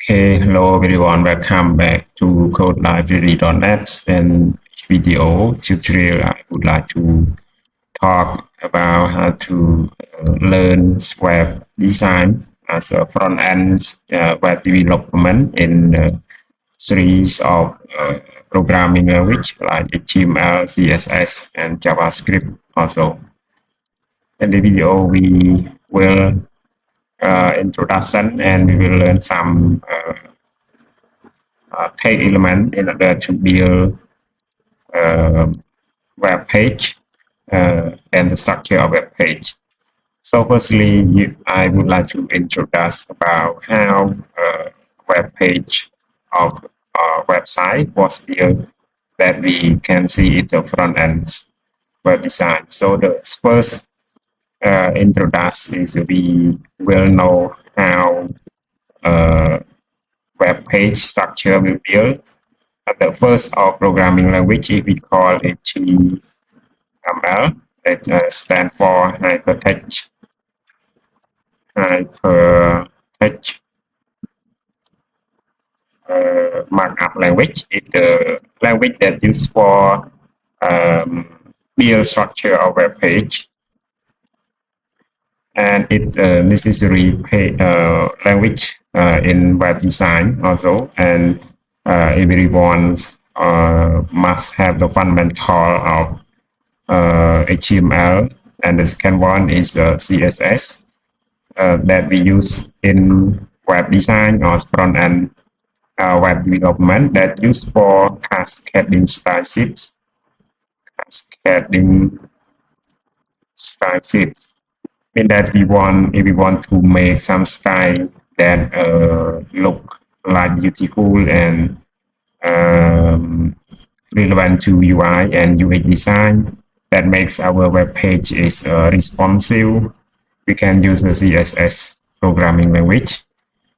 Hey, hello everyone. Welcome back to CodeLibrary.net. Then video tutorial, I would like to talk about how to learn web design as a front-end web development in a series of programming language like HTML, CSS, and JavaScript. Also, in the video, we will introduction and we will learn some tag element in order to build a web page and the structure of web page. So firstly, I would like to introduce about how a web page of a website was built that we can see in the front end web design. So the first introduction is we will know how web page structure will build. The first of programming language, if we call it HTML, it stands for hypertext markup language. It's the language that used for build structure of web page, and it's a necessary language in web design also, and everyone must have the fundamental of HTML, and the second one is CSS that we use in web design or front-end web development that used for cascading style sheets. Mean that if we want to make some style that look like beautiful and relevant to UI and UX design, that makes our web page is responsive. We can use the CSS programming language,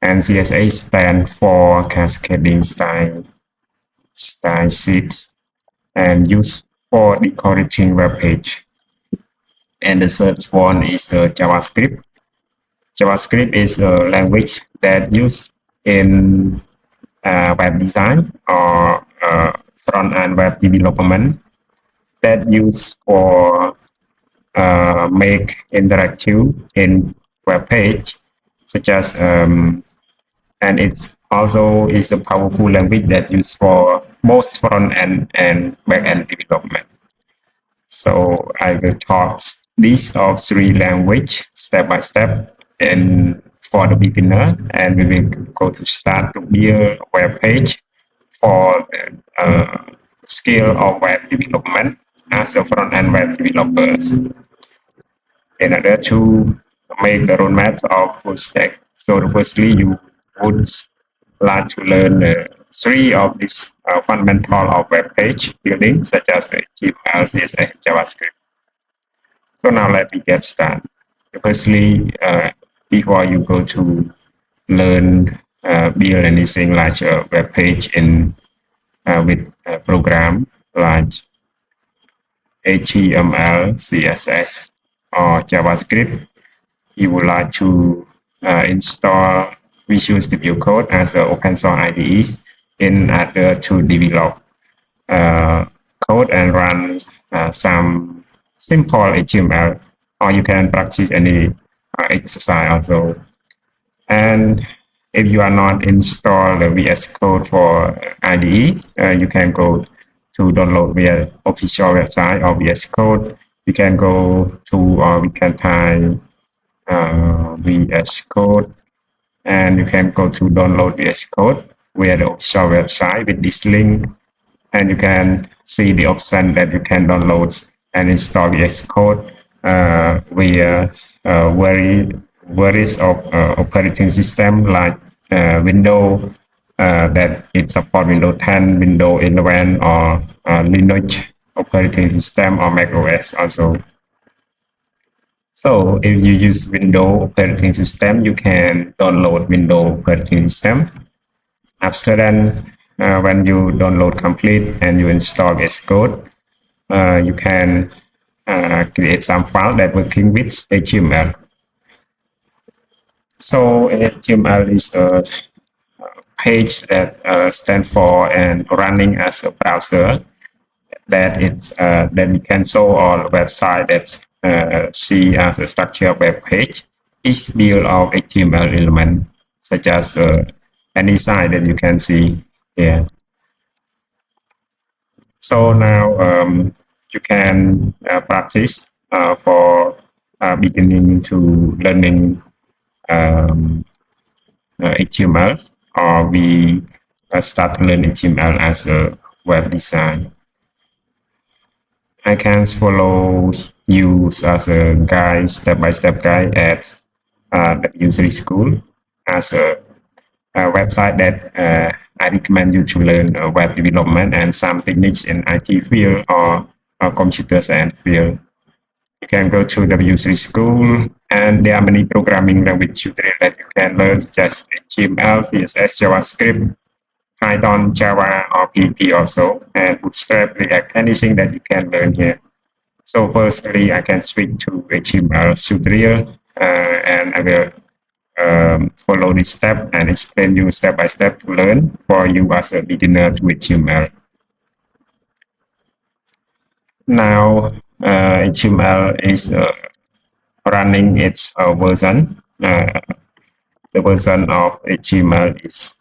and CSS stands for cascading style sheets and used for decorating web page. And the third one is JavaScript. JavaScript is a language that used in web design or front-end web development that used for make interactive in web page, such as and it's also is a powerful language that used for both front-end and back-end development. So I will talk these are three language step by step and for the beginner, and we will go to start to build a web page for the skill of web development as a front-end web developers in order to make the roadmap of full stack. So firstly, you would like to learn three of these fundamental of web page building, such as HTML, CSS, JavaScript. So now let me get started. Firstly, before you go to learn build anything like a web page in with a program like HTML, CSS, or JavaScript, you would like to install Visual Studio Code as an open source IDE in order to develop code and run some simple HTML, or you can practice any exercise also. And if you are not install the VS Code for IDE, you can go to download via official website of VS Code. You can go to, or we can type VS Code, and you can go to download VS Code via the official website with this link, and you can see the option that you can download and install VS Code via various of operating system like Windows that it support Windows 10, Windows 11, or Linux operating system, or Mac OS also. So if you use Windows operating system, you can download Windows operating system. After that, when you download complete and you install VS Code, you can create some file that working with HTML. So HTML is a page that stands for and running as a browser, that it's that we can show on a website that's see as a structured web page is built of HTML element, such as any site that you can see here. So now you can practice for beginning to learning HTML, or we start to learn HTML as a web design. I can follow you as a guide, step-by-step guide at W3 School as a website that I recommend you to learn web development and some techniques in IT field or computer science field. You can go to W3 School, and there are many programming language tutorials that you can learn, such as HTML, CSS, JavaScript, Python, Java, or PHP also, and Bootstrap, React, anything that you can learn here. So firstly, I can switch to HTML tutorial, and I will follow this step and explain you step by step to learn for you as a beginner to HTML. Now, HTML is running its version. The version of HTML is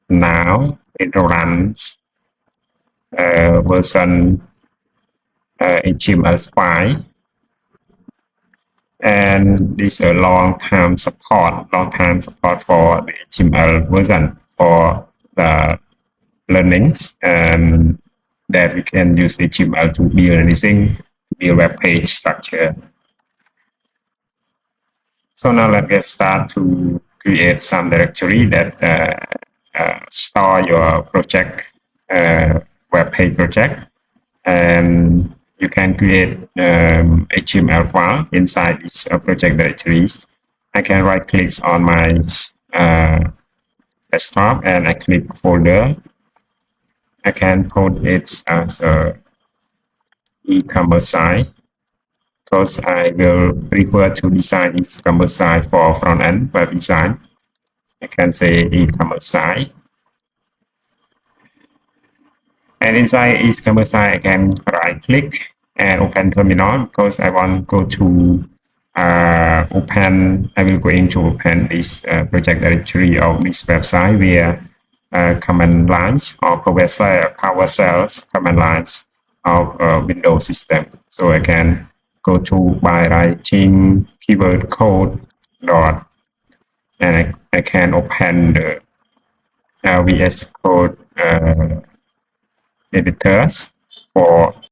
now it runs version HTML5, and this is a long-term support for the HTML version for the learnings, and that we can use HTML to build anything, to build web page structure. So now let's get started to create some directory that store your project, web page project, and you can create HTML file inside these project directories. I can right click on my desktop and I click folder. I can put it as a e-commerce site, because I will prefer to design e-commerce site for front-end web design. I can say e-commerce site. And inside e-commerce site, I can right-click and open terminal, because I want to go to open. I will going to open this project directory of this website via command lines or PowerShell command lines of Windows system. So I can go to by writing keyword code dot, and I can open the VS Code editors for